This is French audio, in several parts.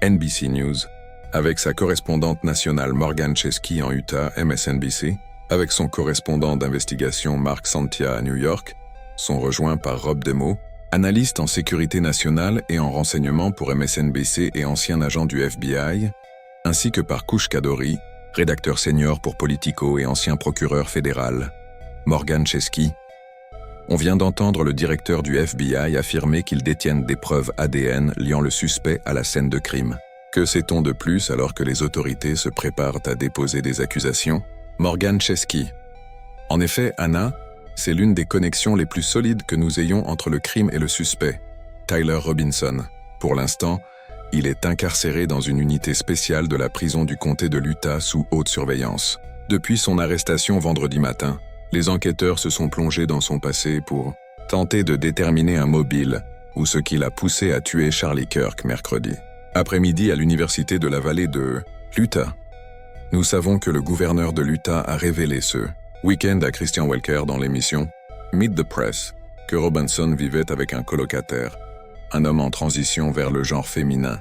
NBC News, avec sa correspondante nationale Morgan Chesky en Utah, MSNBC, avec son correspondant d'investigation Mark Santia à New York, sont rejoints par Rob Demeaux, analyste en sécurité nationale et en renseignement pour MSNBC et ancien agent du FBI, ainsi que par Kush Kadori, rédacteur senior pour Politico et ancien procureur fédéral. Morgan Chesky. On vient d'entendre le directeur du FBI affirmer qu'ils détiennent des preuves ADN liant le suspect à la scène de crime. Que sait-on de plus alors que les autorités se préparent à déposer des accusations? Morgan Chesky. En effet, Anna, c'est l'une des connexions les plus solides que nous ayons entre le crime et le suspect, Tyler Robinson. Pour l'instant, il est incarcéré dans une unité spéciale de la prison du comté de l'Utah sous haute surveillance. Depuis son arrestation vendredi matin, les enquêteurs se sont plongés dans son passé pour tenter de déterminer un mobile ou ce qui l'a poussé à tuer Charlie Kirk mercredi après-midi à l'université de la vallée de l'Utah. Nous savons que le gouverneur de l'Utah a révélé ce week-end à Christian Welker dans l'émission Meet the Press que Robinson vivait avec un colocataire, un homme en transition vers le genre féminin,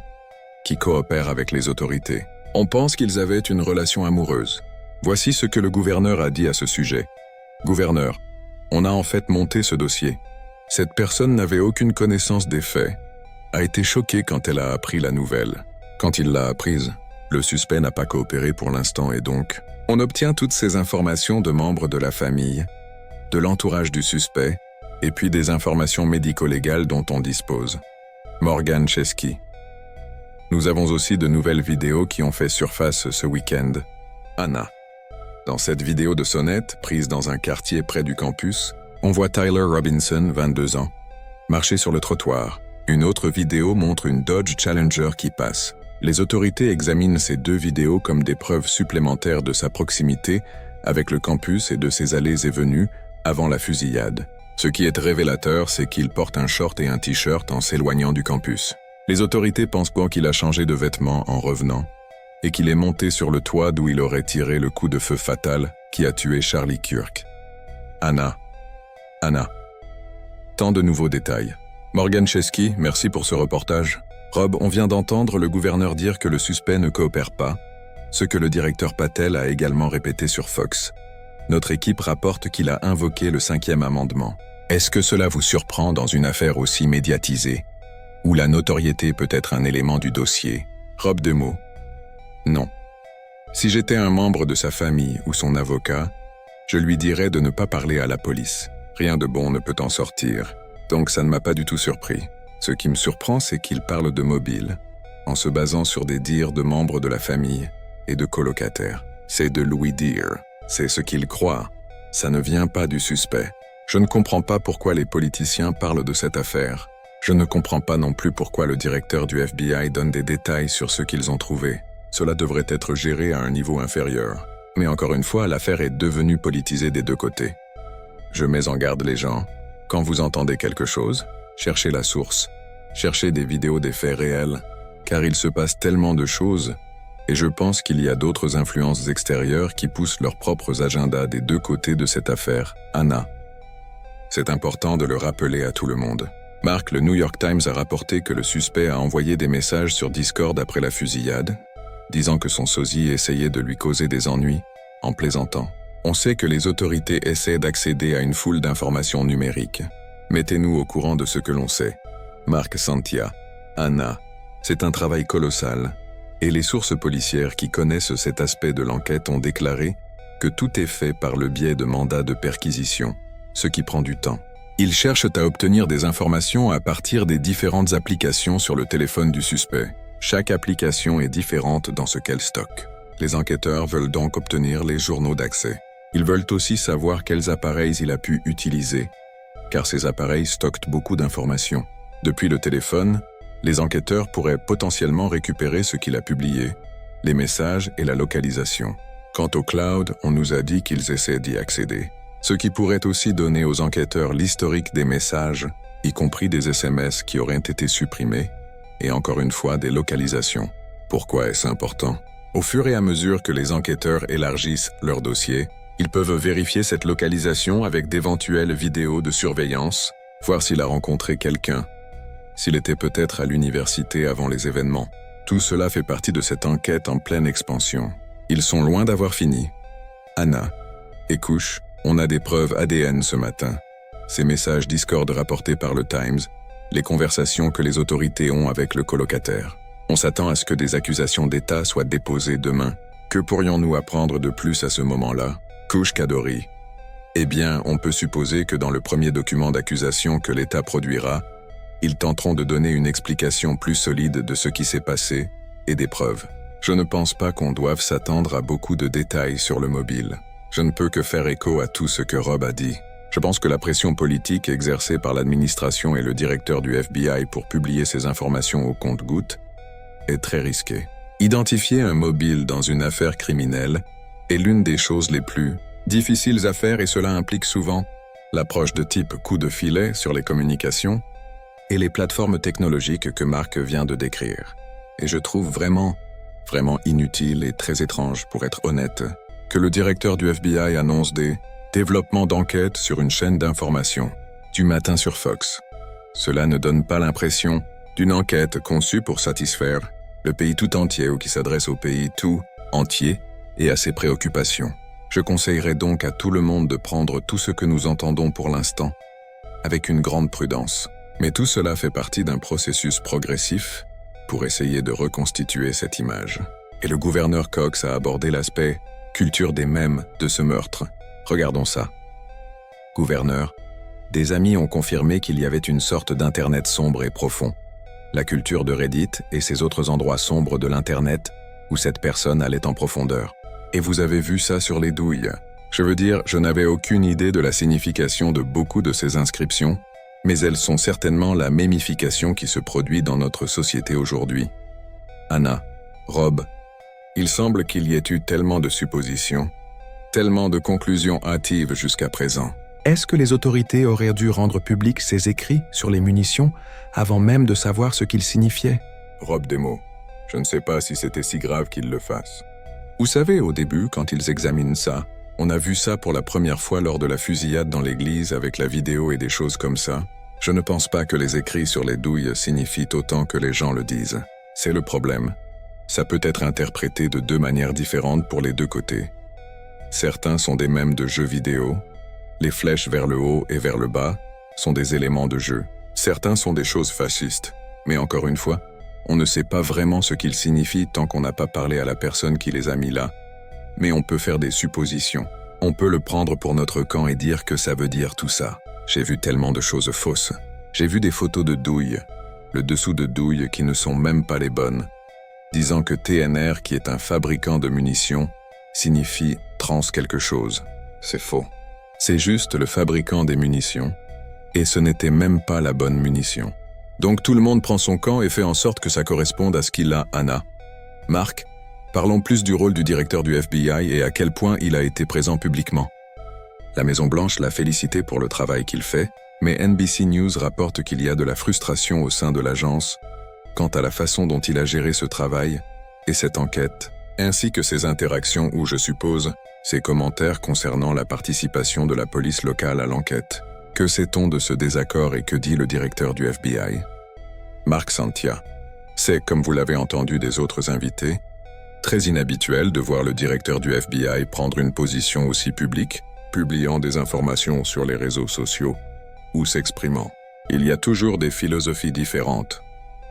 qui coopère avec les autorités. On pense qu'ils avaient une relation amoureuse. Voici ce que le gouverneur a dit à ce sujet. Gouverneur, on a en fait monté ce dossier. Cette personne n'avait aucune connaissance des faits, a été choquée quand elle a appris la nouvelle. Quand il l'a apprise, le suspect n'a pas coopéré pour l'instant et donc, on obtient toutes ces informations de membres de la famille, de l'entourage du suspect, et puis des informations médico-légales dont on dispose. Morgan Chesky. Nous avons aussi de nouvelles vidéos qui ont fait surface ce week-end. Anna. Dans cette vidéo de sonnette, prise dans un quartier près du campus, on voit Tyler Robinson, 22 ans, marcher sur le trottoir. Une autre vidéo montre une Dodge Challenger qui passe. Les autorités examinent ces deux vidéos comme des preuves supplémentaires de sa proximité avec le campus et de ses allées et venues avant la fusillade. Ce qui est révélateur, c'est qu'il porte un short et un t-shirt en s'éloignant du campus. Les autorités pensent donc qu'il a changé de vêtements en revenant et qu'il est monté sur le toit d'où il aurait tiré le coup de feu fatal qui a tué Charlie Kirk. Anna. Tant de nouveaux détails. Morgan Chesky, merci pour ce reportage. Rob, on vient d'entendre le gouverneur dire que le suspect ne coopère pas, ce que le directeur Patel a également répété sur Fox. Notre équipe rapporte qu'il a invoqué le 5e amendement. Est-ce que cela vous surprend dans une affaire aussi médiatisée, où la notoriété peut être un élément du dossier? Rob Demeaux. Non. Si j'étais un membre de sa famille ou son avocat, je lui dirais de ne pas parler à la police. Rien de bon ne peut en sortir. Donc ça ne m'a pas du tout surpris. Ce qui me surprend, c'est qu'il parle de mobile, en se basant sur des dires de membres de la famille et de colocataires. C'est de Louis Dire. C'est ce qu'il croit. Ça ne vient pas du suspect. Je ne comprends pas pourquoi les politiciens parlent de cette affaire. Je ne comprends pas non plus pourquoi le directeur du FBI donne des détails sur ce qu'ils ont trouvé. Cela devrait être géré à un niveau inférieur. Mais encore une fois, l'affaire est devenue politisée des deux côtés. Je mets en garde les gens. Quand vous entendez quelque chose, cherchez la source. Cherchez des vidéos des faits réels, car il se passe tellement de choses, et je pense qu'il y a d'autres influences extérieures qui poussent leurs propres agendas des deux côtés de cette affaire. Anna. C'est important de le rappeler à tout le monde. Mark, le New York Times a rapporté que le suspect a envoyé des messages sur Discord après la fusillade, disant que son sosie essayait de lui causer des ennuis, en plaisantant. On sait que les autorités essaient d'accéder à une foule d'informations numériques. Mettez-nous au courant de ce que l'on sait. Mark Santia. Anna. C'est un travail colossal. Et les sources policières qui connaissent cet aspect de l'enquête ont déclaré que tout est fait par le biais de mandats de perquisition, ce qui prend du temps. Ils cherchent à obtenir des informations à partir des différentes applications sur le téléphone du suspect. Chaque application est différente dans ce qu'elle stocke. Les enquêteurs veulent donc obtenir les journaux d'accès. Ils veulent aussi savoir quels appareils il a pu utiliser, car ces appareils stockent beaucoup d'informations. Depuis le téléphone, les enquêteurs pourraient potentiellement récupérer ce qu'il a publié, les messages et la localisation. Quant au cloud, on nous a dit qu'ils essaient d'y accéder, ce qui pourrait aussi donner aux enquêteurs l'historique des messages, y compris des SMS qui auraient été supprimés, et encore une fois des localisations. Pourquoi est-ce important? Au fur et à mesure que les enquêteurs élargissent leur dossier, ils peuvent vérifier cette localisation avec d'éventuelles vidéos de surveillance, voir s'il a rencontré quelqu'un, s'il était peut-être à l'université avant les événements. Tout cela fait partie de cette enquête en pleine expansion. Ils sont loin d'avoir fini. Anna et Kush, on a des preuves ADN ce matin. Ces messages Discord rapportés par le Times, les conversations que les autorités ont avec le colocataire. On s'attend à ce que des accusations d'État soient déposées demain. Que pourrions-nous apprendre de plus à ce moment-là? Kush Kadori. Eh bien, on peut supposer que dans le premier document d'accusation que l'État produira, ils tenteront de donner une explication plus solide de ce qui s'est passé et des preuves. Je ne pense pas qu'on doive s'attendre à beaucoup de détails sur le mobile. Je ne peux que faire écho à tout ce que Rob a dit. Je pense que la pression politique exercée par l'administration et le directeur du FBI pour publier ces informations au compte-gouttes est très risquée. Identifier un mobile dans une affaire criminelle est l'une des choses les plus difficiles à faire et cela implique souvent l'approche de type coup de filet sur les communications et les plateformes technologiques que Mark vient de décrire. Et je trouve vraiment inutile et très étrange, pour être honnête, que le directeur du FBI annonce des développements d'enquête sur une chaîne d'information du matin sur Fox. Cela ne donne pas l'impression d'une enquête conçue pour satisfaire le pays tout entier ou qui s'adresse au pays tout entier et à ses préoccupations. Je conseillerais donc à tout le monde de prendre tout ce que nous entendons pour l'instant avec une grande prudence. Mais tout cela fait partie d'un processus progressif pour essayer de reconstituer cette image. Et le gouverneur Cox a abordé l'aspect culture des mèmes de ce meurtre. Regardons ça. Gouverneur, des amis ont confirmé qu'il y avait une sorte d'internet sombre et profond. La culture de Reddit et ces autres endroits sombres de l'internet où cette personne allait en profondeur. Et vous avez vu ça sur les douilles. Je veux dire, je n'avais aucune idée de la signification de beaucoup de ces inscriptions, mais elles sont certainement la mémification qui se produit dans notre société aujourd'hui. Anna, Rob, il semble qu'il y ait eu tellement de suppositions, tellement de conclusions hâtives jusqu'à présent. Est-ce que les autorités auraient dû rendre publics ces écrits sur les munitions avant même de savoir ce qu'ils signifiaient? Rob Demo, je ne sais pas si c'était si grave qu'ils le fassent. Vous savez, au début, quand ils examinent ça, on a vu ça pour la première fois lors de la fusillade dans l'église avec la vidéo et des choses comme ça. Je ne pense pas que les écrits sur les douilles signifient autant que les gens le disent. C'est le problème. Ça peut être interprété de deux manières différentes pour les deux côtés. Certains sont des mèmes de jeux vidéo. Les flèches vers le haut et vers le bas sont des éléments de jeu. Certains sont des choses fascistes. Mais encore une fois, on ne sait pas vraiment ce qu'ils signifient tant qu'on n'a pas parlé à la personne qui les a mis là. Mais on peut faire des suppositions. On peut le prendre pour notre camp et dire que ça veut dire tout ça. J'ai vu tellement de choses fausses. J'ai vu des photos de douilles, le dessous de douilles qui ne sont même pas les bonnes, disant que TNR, qui est un fabricant de munitions, signifie trans quelque chose. C'est faux. C'est juste le fabricant des munitions, et ce n'était même pas la bonne munition. Donc tout le monde prend son camp et fait en sorte que ça corresponde à ce qu'il a, Anna. Mark, parlons plus du rôle du directeur du FBI et à quel point il a été présent publiquement. La Maison-Blanche l'a félicité pour le travail qu'il fait, mais NBC News rapporte qu'il y a de la frustration au sein de l'agence quant à la façon dont il a géré ce travail et cette enquête, ainsi que ses interactions ou, je suppose, ses commentaires concernant la participation de la police locale à l'enquête. Que sait-on de ce désaccord et que dit le directeur du FBI? Mark Santia. C'est, comme vous l'avez entendu des autres invités, très inhabituel de voir le directeur du FBI prendre une position aussi publique, publiant des informations sur les réseaux sociaux ou s'exprimant. Il y a toujours des philosophies différentes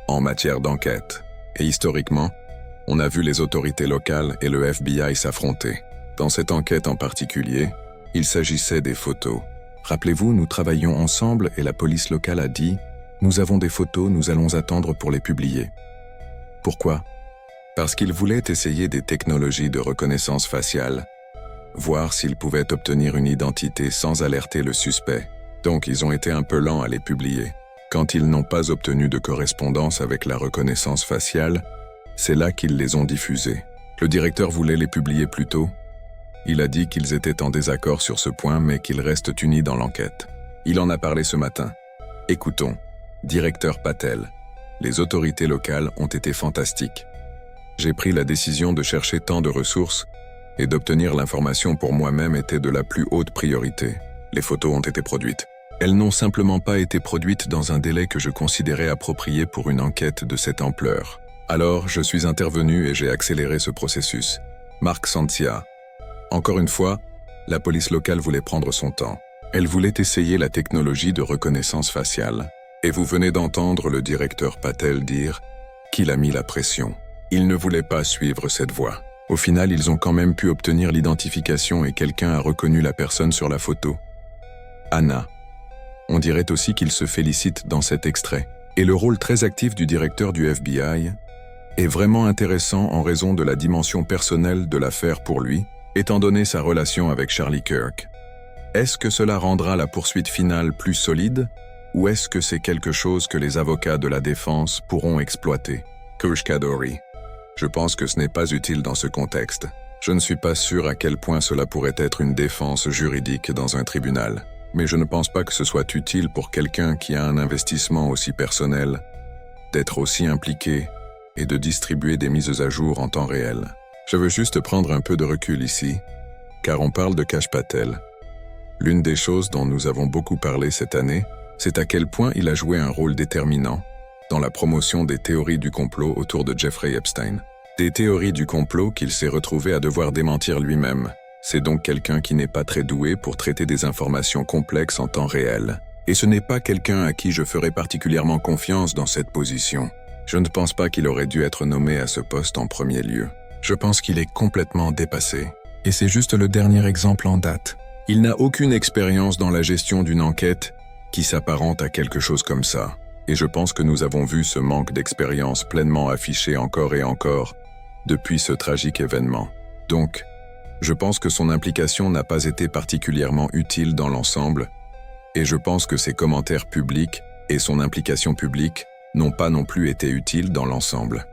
en matière d'enquête. Et historiquement, on a vu les autorités locales et le FBI s'affronter. Dans cette enquête en particulier, il s'agissait des photos. Rappelez-vous, nous travaillions ensemble et la police locale a dit « Nous avons des photos, nous allons attendre pour les publier. » Pourquoi? Parce qu'ils voulaient essayer des technologies de reconnaissance faciale, voir s'ils pouvaient obtenir une identité sans alerter le suspect. Donc ils ont été un peu lents à les publier. Quand ils n'ont pas obtenu de correspondance avec la reconnaissance faciale, c'est là qu'ils les ont diffusés. Le directeur voulait les publier plus tôt. Il a dit qu'ils étaient en désaccord sur ce point, mais qu'ils restent unis dans l'enquête. Il en a parlé ce matin. Écoutons. Directeur Patel. Les autorités locales ont été fantastiques. J'ai pris la décision de chercher tant de ressources et d'obtenir l'information pour moi-même était de la plus haute priorité. Les photos ont été produites. Elles n'ont simplement pas été produites dans un délai que je considérais approprié pour une enquête de cette ampleur. Alors, je suis intervenu et j'ai accéléré ce processus. Marc Santia. Encore une fois, la police locale voulait prendre son temps. Elle voulait essayer la technologie de reconnaissance faciale. Et vous venez d'entendre le directeur Patel dire qu'il a mis la pression. Il ne voulait pas suivre cette voie. Au final, ils ont quand même pu obtenir l'identification et quelqu'un a reconnu la personne sur la photo. Anna. On dirait aussi qu'il se félicite dans cet extrait. Et le rôle très actif du directeur du FBI est vraiment intéressant en raison de la dimension personnelle de l'affaire pour lui, étant donné sa relation avec Charlie Kirk. Est-ce que cela rendra la poursuite finale plus solide, ou est-ce que c'est quelque chose que les avocats de la défense pourront exploiter? Kushkadori. Je pense que ce n'est pas utile dans ce contexte. Je ne suis pas sûr à quel point cela pourrait être une défense juridique dans un tribunal, mais je ne pense pas que ce soit utile pour quelqu'un qui a un investissement aussi personnel, d'être aussi impliqué et de distribuer des mises à jour en temps réel. Je veux juste prendre un peu de recul ici, car on parle de Kash Patel. L'une des choses dont nous avons beaucoup parlé cette année, c'est à quel point il a joué un rôle déterminant dans la promotion des théories du complot autour de Jeffrey Epstein. Des théories du complot qu'il s'est retrouvé à devoir démentir lui-même. C'est donc quelqu'un qui n'est pas très doué pour traiter des informations complexes en temps réel. Et ce n'est pas quelqu'un à qui je ferais particulièrement confiance dans cette position. Je ne pense pas qu'il aurait dû être nommé à ce poste en premier lieu. Je pense qu'il est complètement dépassé. Et c'est juste le dernier exemple en date. Il n'a aucune expérience dans la gestion d'une enquête qui s'apparente à quelque chose comme ça. Et je pense que nous avons vu ce manque d'expérience pleinement affiché encore et encore depuis ce tragique événement. Donc, je pense que son implication n'a pas été particulièrement utile dans l'ensemble, et je pense que ses commentaires publics et son implication publique n'ont pas non plus été utiles dans l'ensemble.